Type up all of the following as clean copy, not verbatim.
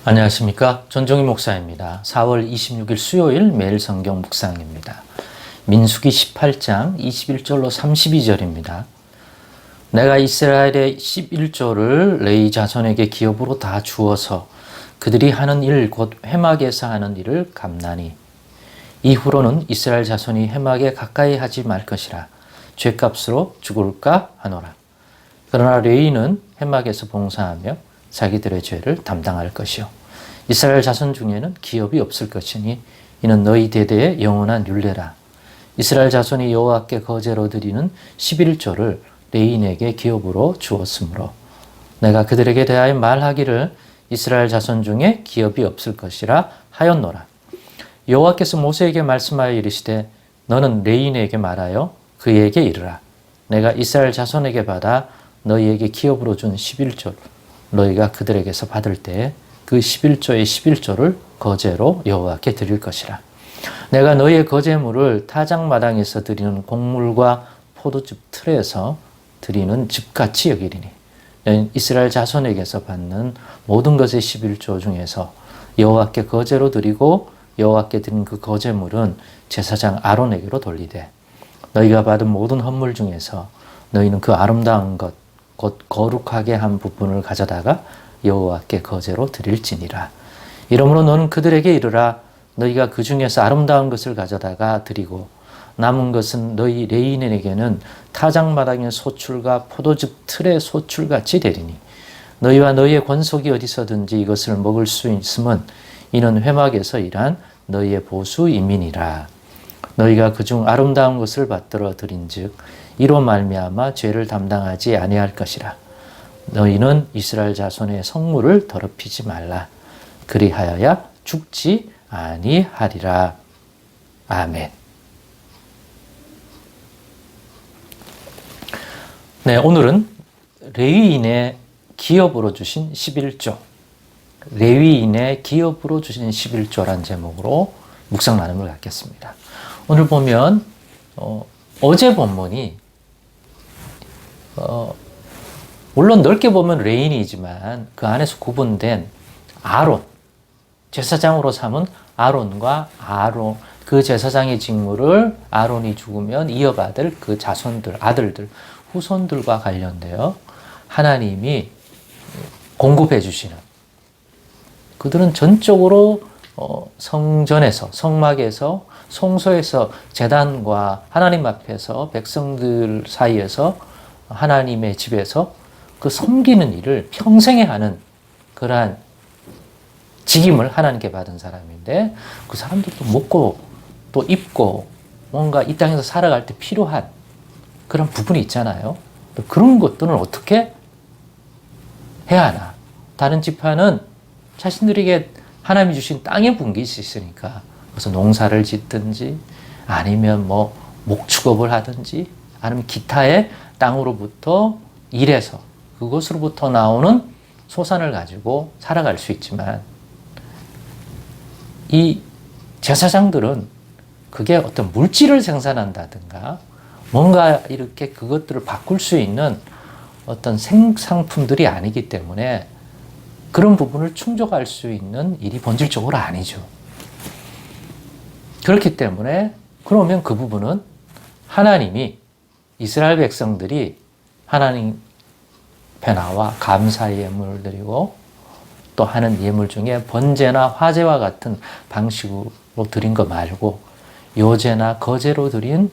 안녕하십니까. 전종희 목사입니다. 4월 26일 수요일 매일 성경 묵상입니다. 민수기 18장 21절로 32절입니다. 내가 이스라엘의 11조를 레위 자손에게 기업으로 다 주어서 그들이 하는 일 곧 회막에서 하는 일을 감나니 이후로는 이스라엘 자손이 회막에 가까이 하지 말 것이라 죗값으로 죽을까 하노라. 그러나 레위는 회막에서 봉사하며 자기들의 죄를 담당할 것이요 이스라엘 자손 중에는 기업이 없을 것이니 이는 너희 대대의 영원한 율례라. 이스라엘 자손이 여호와께 거제로 드리는 11조를 레위인에게 기업으로 주었으므로 내가 그들에게 대하여 말하기를 이스라엘 자손 중에 기업이 없을 것이라 하였노라. 여호와께서 모세에게 말씀하여 이르시되 너는 레위인에게 말하여 그에게 이르라. 내가 이스라엘 자손에게 받아 너희에게 기업으로 준 11조를 너희가 그들에게서 받을 때에 그 11조의 11조를 거제로 여호와께 드릴 것이라. 내가 너희의 거제물을 타작마당에서 드리는 곡물과 포도즙 틀에서 드리는 즙같이 여기리니 너희는 이스라엘 자손에게서 받는 모든 것의 11조 중에서 여호와께 거제로 드리고 여호와께 드린 그 거제물은 제사장 아론에게로 돌리되 너희가 받은 모든 헌물 중에서 너희는 그 아름다운 것 곧 거룩하게 한 부분을 가져다가 여호와께 거제로 드릴지니라. 이러므로 너는 그들에게 이르라. 너희가 그 중에서 아름다운 것을 가져다가 드리고 남은 것은 너희 레위인에게는 타작마당의 소출과 포도즙 틀의 소출같이 되리니 너희와 너희의 권속이 어디서든지 이것을 먹을 수 있음은 이는 회막에서 일한 너희의 보수 이민이라. 너희가 그중 아름다운 것을 받들어 드린즉 이로 말미암아 죄를 담당하지 아니할 것이라. 너희는 이스라엘 자손의 성물을 더럽히지 말라. 그리하여야 죽지 아니하리라. 아멘. 네, 오늘은 레위인의 기업으로 주신 11조, 레위인의 기업으로 주신 11조란 제목으로 묵상 나눔을 갖겠습니다. 오늘 보면 어제 본문이 물론 넓게 보면 레위인이지만 그 안에서 구분된 아론, 제사장으로 삼은 아론과 그 제사장의 직무를 아론이 죽으면 이어받을 그 자손들, 아들들, 후손들과 관련되어 하나님이 공급해 주시는, 그들은 전적으로 성전에서, 성막에서, 성소에서, 제단과 하나님 앞에서, 백성들 사이에서, 하나님의 집에서 그 섬기는 일을 평생에 하는 그러한 직임을 하나님께 받은 사람인데, 그 사람들도 먹고 또 입고 뭔가 이 땅에서 살아갈 때 필요한 그런 부분이 있잖아요. 그런 것들은 어떻게 해야 하나? 다른 지파는 자신들에게 하나님이 주신 땅의 분깃이 있으니까 그래서 농사를 짓든지 아니면 뭐 목축업을 하든지 아니면 기타의 땅으로부터 일해서 그것으로부터 나오는 소산을 가지고 살아갈 수 있지만 이 제사장들은 그게 어떤 물질을 생산한다든가 뭔가 이렇게 그것들을 바꿀 수 있는 어떤 생상품들이 아니기 때문에 그런 부분을 충족할 수 있는 일이 본질적으로 아니죠. 그렇기 때문에 그러면 그 부분은 하나님이 이스라엘 백성들이 하나님 앞에 나와 감사의 예물을 드리고 또 하는 예물 중에 번제나 화제와 같은 방식으로 드린 것 말고 요제나 거제로 드린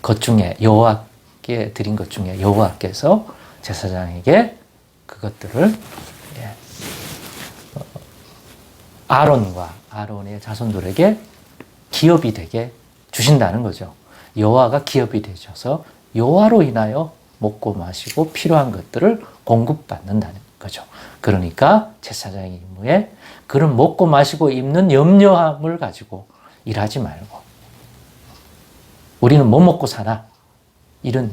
것 중에 여호와께 드린 것 중에 여호와께서 제사장에게 그것들을 아론과 아론의 자손들에게 기업이 되게 주신다는 거죠. 여호와가 기업이 되셔서 여호와로 인하여 먹고 마시고 필요한 것들을 공급받는다는 거죠. 그러니까 제사장의 임무에 그런 먹고 마시고 입는 염려함을 가지고 일하지 말고 우리는 뭐 먹고 사나 이런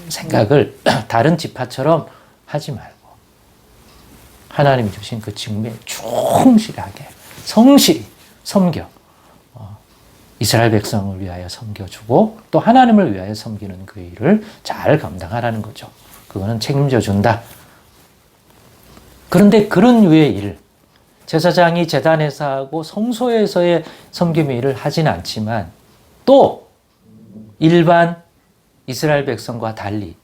생각을 다른 지파처럼 하지 말고 하나님이 주신 그 직무에 충실하게 성실히 섬겨 이스라엘 백성을 위하여 섬겨주고 또 하나님을 위하여 섬기는 그 일을 잘 감당하라는 거죠. 그거는 책임져 준다. 그런데 그런 류의 일, 제사장이 제단에서 하고 성소에서의 섬김의 일을 하지는 않지만 또 일반 이스라엘 백성과 달리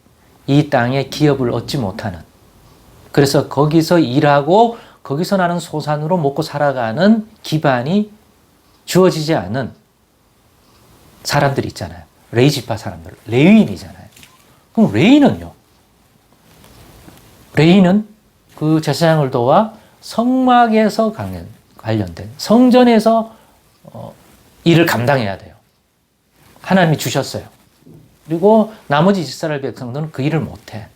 이 땅에 기업을 얻지 못하는, 그래서 거기서 일하고 거기서 나는 소산으로 먹고 살아가는 기반이 주어지지 않은 사람들이 있잖아요. 레위 지파 사람들, 레위인이잖아요. 그럼 레위는요? 레위는 그 제사장을 도와 성막에서 관련된 성전에서 일을 감당해야 돼요. 하나님이 주셨어요. 그리고 나머지 이스라엘 백성들은 그 일을 못해.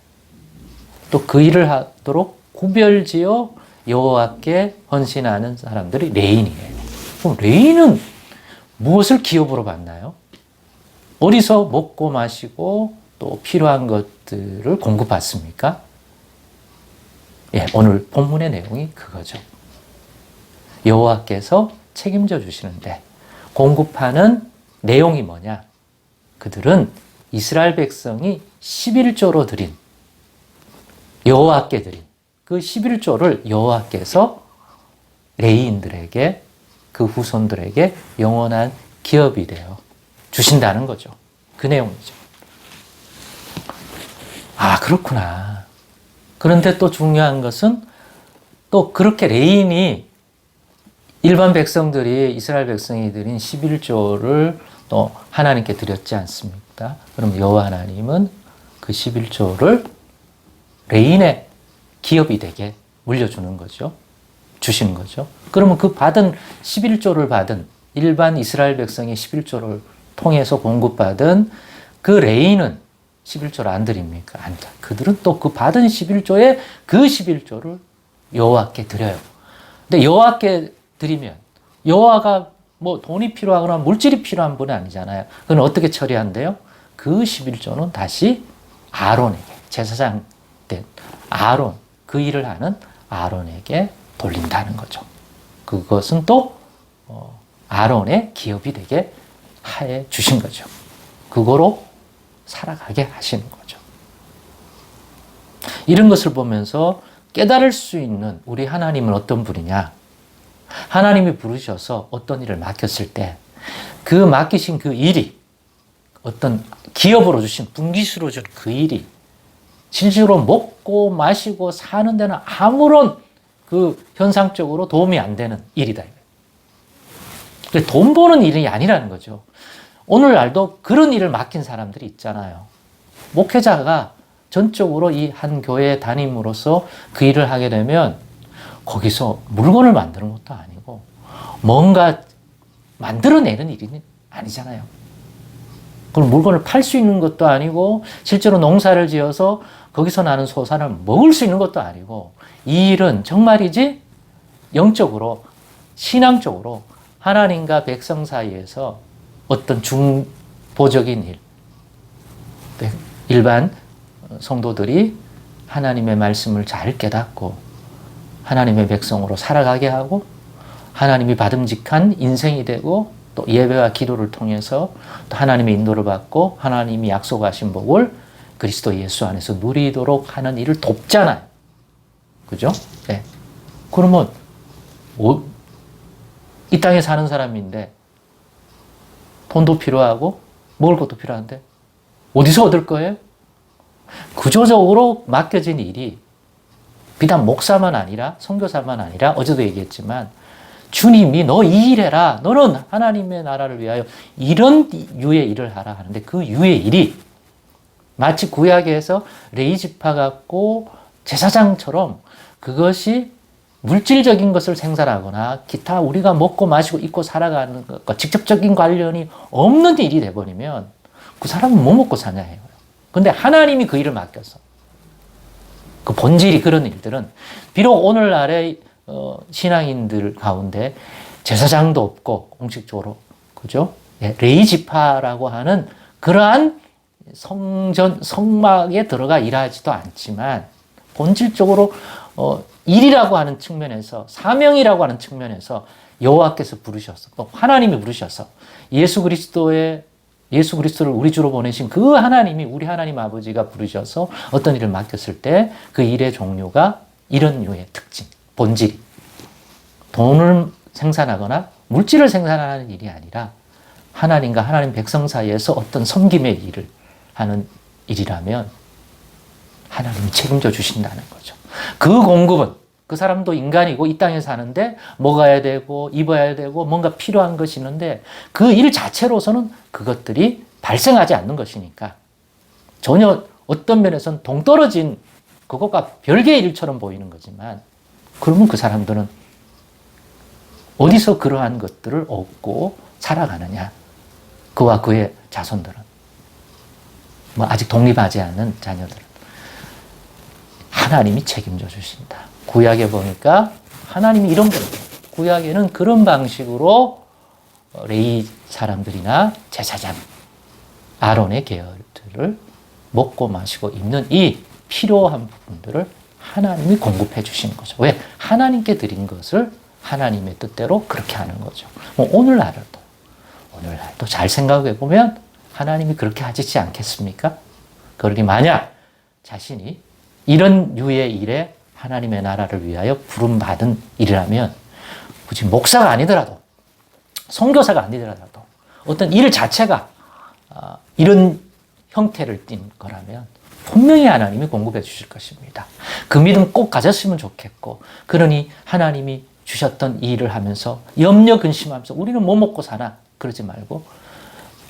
또 그 일을 하도록 구별지어 여호와께 헌신하는 사람들이 레인이에요. 그럼 레인은 무엇을 기업으로 받나요? 어디서 먹고 마시고 또 필요한 것들을 공급받습니까? 예, 오늘 본문의 내용이 그거죠. 여호와께서 책임져 주시는데 공급하는 내용이 뭐냐? 그들은 이스라엘 백성이 11조로 드린, 여호와께 드린 그 11조를 여호와께서 레위인들에게, 그 후손들에게 영원한 기업이 되어 주신다는 거죠. 그 내용이죠. 아, 그렇구나. 그런데 또 중요한 것은 또 그렇게 레위인이 일반 백성들이, 이스라엘 백성이 드린 11조를 또 하나님께 드렸지 않습니까? 그럼 여호와 하나님은 그 11조를 레위인의 기업이 되게 물려주는 거죠. 주시는 거죠. 그러면 그 받은 11조를 받은 일반 이스라엘 백성의 11조를 통해서 공급받은 그 레위인은 11조를 안 드립니까? 안 드. 그들은 또 그 받은 11조에 그 11조를 여호와께 드려요. 근데 여호와께 드리면 여호와가 뭐 돈이 필요하거나 물질이 필요한 분은 아니잖아요. 그건 어떻게 처리한대요? 그 11조는 다시 아론에게, 제사장 된 아론, 그 일을 하는 아론에게 돌린다는 거죠. 그것은 또 아론의 기업이 되게 하해 주신 거죠. 그거로 살아가게 하시는 거죠. 이런 것을 보면서 깨달을 수 있는 우리 하나님은 어떤 분이냐? 하나님이 부르셔서 어떤 일을 맡겼을 때 그 맡기신 그 일이, 어떤 기업으로 주신, 분기수로 준 그 일이 실제로 먹고 마시고 사는 데는 아무런 그 현상적으로 도움이 안 되는 일이다. 돈 버는 일이 아니라는 거죠. 오늘날도 그런 일을 맡긴 사람들이 있잖아요. 목회자가 전적으로 이 한 교회에 담임으로써 그 일을 하게 되면 거기서 물건을 만드는 것도 아니고 뭔가 만들어내는 일이 아니잖아요. 그럼 물건을 팔 수 있는 것도 아니고 실제로 농사를 지어서 거기서 나는 소산을 먹을 수 있는 것도 아니고, 이 일은 정말이지 영적으로, 신앙적으로 하나님과 백성 사이에서 어떤 중보적인 일, 일반 성도들이 하나님의 말씀을 잘 깨닫고 하나님의 백성으로 살아가게 하고 하나님이 받음직한 인생이 되고 또 예배와 기도를 통해서 또 하나님의 인도를 받고 하나님이 약속하신 복을 그리스도 예수 안에서 누리도록 하는 일을 돕잖아요. 그죠? 네. 그러면 이 땅에 사는 사람인데 돈도 필요하고 먹을 것도 필요한데 어디서 얻을 거예요? 구조적으로 맡겨진 일이 비단 목사만 아니라, 선교사만 아니라, 어제도 얘기했지만 주님이 너 이 일 해라, 너는 하나님의 나라를 위하여 이런 유의 일을 하라 하는데, 그 유의 일이 마치 구약에서 레위 지파 같고 제사장처럼 그것이 물질적인 것을 생산하거나 기타 우리가 먹고 마시고 입고 살아가는 것과 직접적인 관련이 없는 일이 돼버리면 그 사람은 뭐 먹고 사냐 해요. 근데 하나님이 그 일을 맡겨서, 그 본질이 그런 일들은 비록 오늘날의 신앙인들 가운데 제사장도 없고 공식적으로, 그죠? 예, 레위 지파라고 하는 그러한 성전, 성막에 들어가 일하지도 않지만 본질적으로 일이라고 하는 측면에서, 사명이라고 하는 측면에서 여호와께서 부르셔서, 또 하나님이 부르셔서 예수 그리스도를 우리 주로 보내신 그 하나님이, 우리 하나님 아버지가 부르셔서 어떤 일을 맡겼을 때 그 일의 종류가 이런 류의 특징, 본질이. 돈을 생산하거나 물질을 생산하는 일이 아니라 하나님과 하나님 백성 사이에서 어떤 섬김의 일을 하는 일이라면 하나님이 책임져 주신다는 거죠. 그 공급은 그 사람도 인간이고 이 땅에 사는데 먹어야 되고 입어야 되고 뭔가 필요한 것이 있는데 그 일 자체로서는 그것들이 발생하지 않는 것이니까 전혀 어떤 면에서는 동떨어진 그것과 별개의 일처럼 보이는 거지만 그러면 그 사람들은 어디서 그러한 것들을 얻고 살아가느냐. 그와 그의 자손들은. 뭐 아직 독립하지 않는 자녀들은. 하나님이 책임져 주신다. 구약에 보니까 하나님이 이런 겁니다. 구약에는 그런 방식으로 레위 사람들이나 제사장, 아론의 계열들을 먹고 마시고 입는 이 필요한 부분들을 하나님이 공급해 주시는 거죠. 왜? 하나님께 드린 것을 하나님의 뜻대로 그렇게 하는 거죠. 오늘날도 잘 생각해 보면 하나님이 그렇게 하시지 않겠습니까? 그러니 만약 자신이 이런 류의 일에 하나님의 나라를 위하여 부름받은 일이라면 굳이 목사가 아니더라도 선교사가 아니더라도 어떤 일 자체가 이런 형태를 띈 거라면 분명히 하나님이 공급해 주실 것입니다. 그 믿음 꼭 가졌으면 좋겠고 그러니 하나님이 주셨던 이 일을 하면서 염려 근심하면서 우리는 뭐 먹고 사나 그러지 말고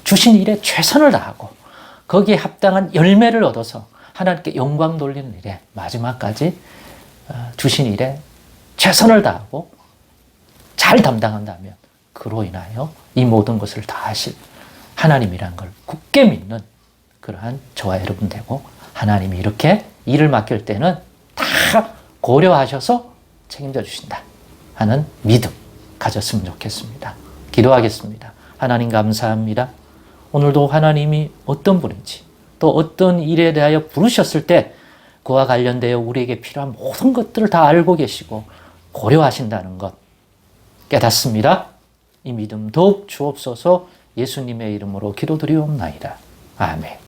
주신 일에 최선을 다하고 거기에 합당한 열매를 얻어서 하나님께 영광 돌리는 일에 마지막까지 주신 일에 최선을 다하고 잘 담당한다면 그로 인하여 이 모든 것을 다 하실 하나님이란 걸 굳게 믿는 그러한 저와 여러분 되고 하나님이 이렇게 일을 맡길 때는 다 고려하셔서 책임져 주신다 하는 믿음 가졌으면 좋겠습니다. 기도하겠습니다. 하나님 감사합니다. 오늘도 하나님이 어떤 분인지 또 어떤 일에 대하여 부르셨을 때 그와 관련되어 우리에게 필요한 모든 것들을 다 알고 계시고 고려하신다는 것 깨닫습니다. 이 믿음 더욱 주옵소서 예수님의 이름으로 기도드리옵나이다. 아멘.